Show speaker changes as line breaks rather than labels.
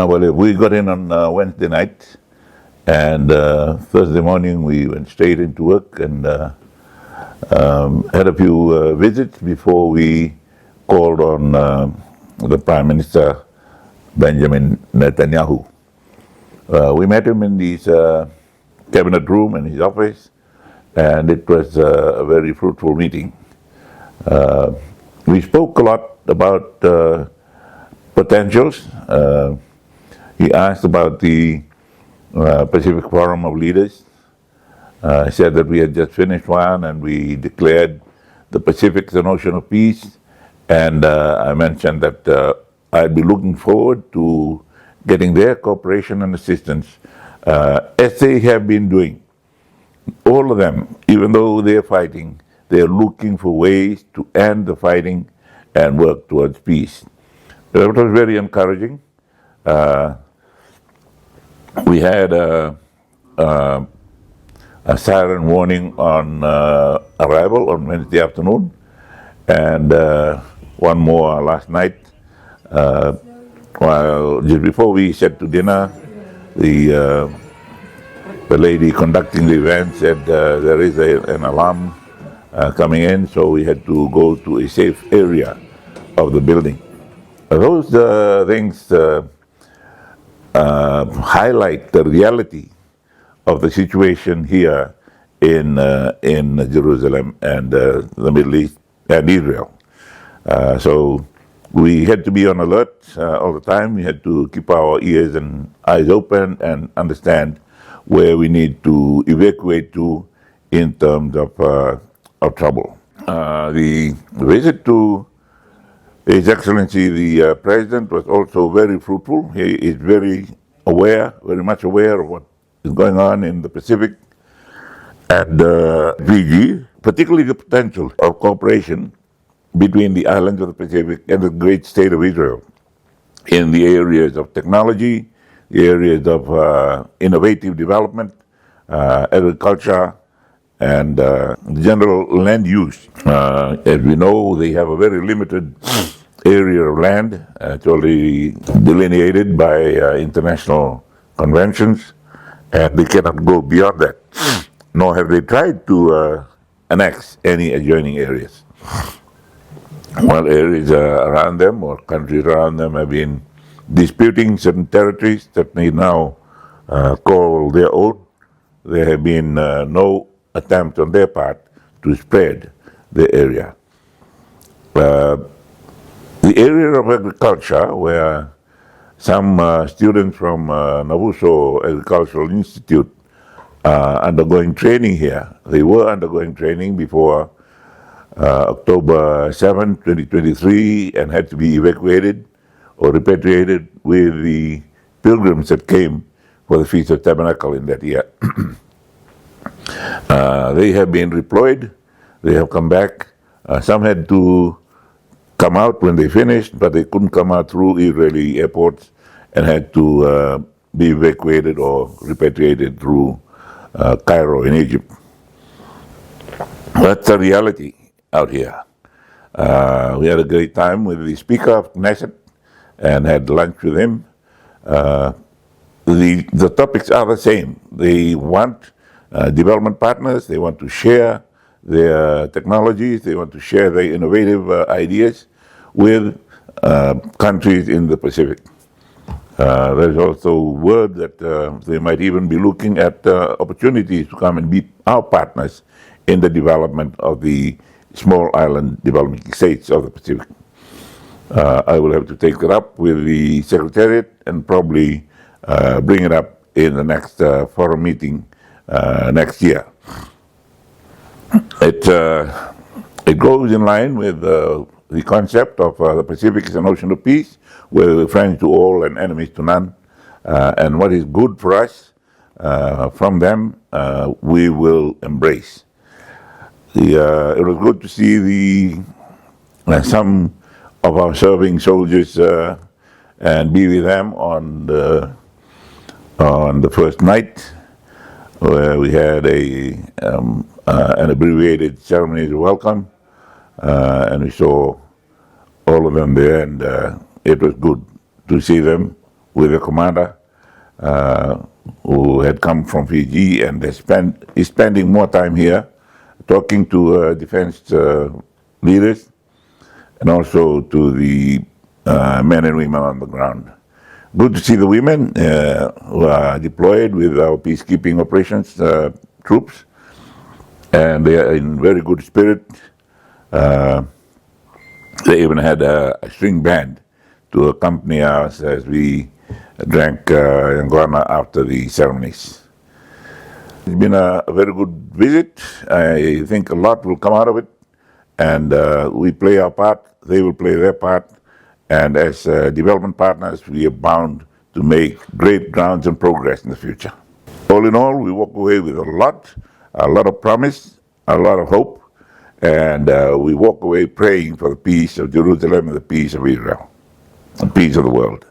Well, we got in on Wednesday night, and Thursday morning we went straight into work and had a few visits before we called on the Prime Minister, Benjamin Netanyahu. We met him in his cabinet room in his office, and it was a very fruitful meeting. We spoke a lot about potentials. He asked about the Pacific Forum of Leaders. He said that we had just finished one and we declared the Pacific an ocean of peace. And I mentioned that I'd be looking forward to getting their cooperation and assistance as they have been doing. All of them, even though they're fighting, they're looking for ways to end the fighting and work towards peace. That was very encouraging. We had a siren warning on arrival on Wednesday afternoon, and one more last night. While just before we sat to dinner, the lady conducting the event said there is an alarm coming in, so we had to go to a safe area of the building. Those things highlight the reality of the situation here in Jerusalem and the Middle East and Israel. So we had to be on alert all the time. We had to keep our ears and eyes open and understand where we need to evacuate to in terms of trouble. The visit to His Excellency the President was also very fruitful. He is very much aware of what is going on in the Pacific and Fiji, particularly the potential of cooperation between the islands of the Pacific and the great state of Israel in the areas of technology, the areas of innovative development, agriculture, and general land use. As we know, they have a very limited area of land. It's already delineated by international conventions, and they cannot go beyond that, nor have they tried to annex any adjoining areas. While areas around them or countries around them have been disputing certain territories that they now call their own, there have been no attempt on their part to spread the area. The area of agriculture, where some students from Navuso Agricultural Institute are undergoing training here. They were undergoing training before October 7, 2023, and had to be evacuated or repatriated with the pilgrims that came for the Feast of Tabernacle in that year. They have been redeployed. They have come back. Some had to come out when they finished, but they couldn't come out through Israeli airports and had to be evacuated or repatriated through Cairo in Egypt. That's the reality out here. We had a great time with the Speaker of Knesset and had lunch with him. The topics are the same. They want development partners. They want to share their technologies. They want to share their innovative ideas with countries in the Pacific. There's also word that they might even be looking at opportunities to come and be our partners in the development of the small island developing states of the Pacific. I will have to take it up with the Secretariat and probably bring it up in the next forum meeting next year. It goes in line with the concept of the Pacific is an ocean of peace, where we're friends to all and enemies to none. And what is good for us, from them, we will embrace. It was good to see some of our serving soldiers and be with them on the first night, where we had an abbreviated ceremony of welcome, and we saw all of them there, and it was good to see them with the commander who had come from Fiji, and is spending more time here talking to defense leaders and also to the men and women on the ground. Good to see the women who are deployed with our peacekeeping operations troops, and they are in very good spirit. They even had a string band to accompany us as we drank Yanguana after the ceremonies. It's been a very good visit. I think a lot will come out of it, and we play our part, they will play their part, and as development partners, we are bound to make great grounds and progress in the future. All in all, we walk away with a lot of promise, a lot of hope, and we walk away praying for the peace of Jerusalem and the peace of Israel, the peace of the world.